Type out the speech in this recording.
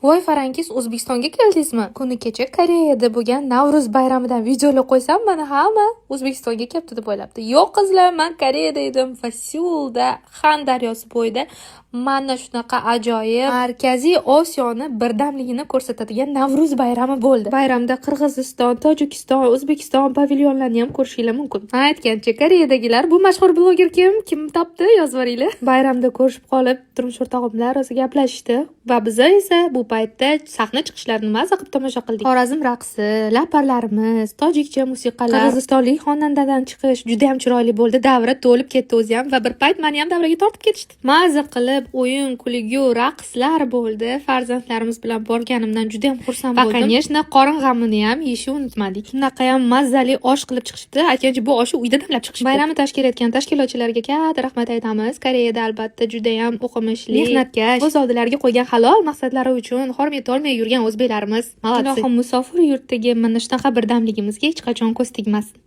Voy Farangiz, O'zbekistonga keldingizmi? Kuni kecha Koreyada bo'lgan Navro'z bayramidan videolar qo'ysam, mana hamma O'zbekistonga kelibdi deb o'ylabdi. Yo'q qizlar, men Koreyada edim, Seulda, Han daryosi bo'yida mana shunaqa ajoyib Markaziy Osiyoni birdamligini ko'rsatadigan Navro'z bayrami bo'ldi. Bayramda Qirg'iziston, Tojikiston, O'zbekiston pavilyonlarini ham ko'rishingiz mumkin. Men aytgancha, Koreyadagilar bu mashhur bloger kim topdi, yozib yuboringlar. Bayramda ko'rishib qolib, turmush o'rtog'im bilan rosa gaplashishdi va biz esa bu paytda sahna chiqishlarini maza qilib tomosha qildik. Xorazm raqsi, laparlarimiz, tojikcha musiqalar, qirg'izistonlik xonandadan chiqish juda ham chiroyli bo'ldi. Davra to'lib ketdi o'zi ham va bir payt meni ham davraga tortib ketishdi. Maza qilib o'yin, kulgu, raqslar bo'ldi. Farzandlarimiz bilan borganimdan juda ham xursand bo'ldim. Va, конечно, qorin g'amini ham yeyishni unutmadik. Shunaqa ham mazali osh qilib chiqishdi. Aytgancha, bu oshni uyda damlab chiqishdi. Bayramni tashkil etgan tashkilotchilarga katta rahmat aytamiz. Koreyada albatta juda ham o'qimishli, mehnatkash, o'z oldilariga qo'ygan halol maqsadlari uchun horma etolmay yurgan o'zbeklarimiz. Ilohim musofir yurtdagi mana shunaqa birdamligimizga hech qachon ko'z tegmasin.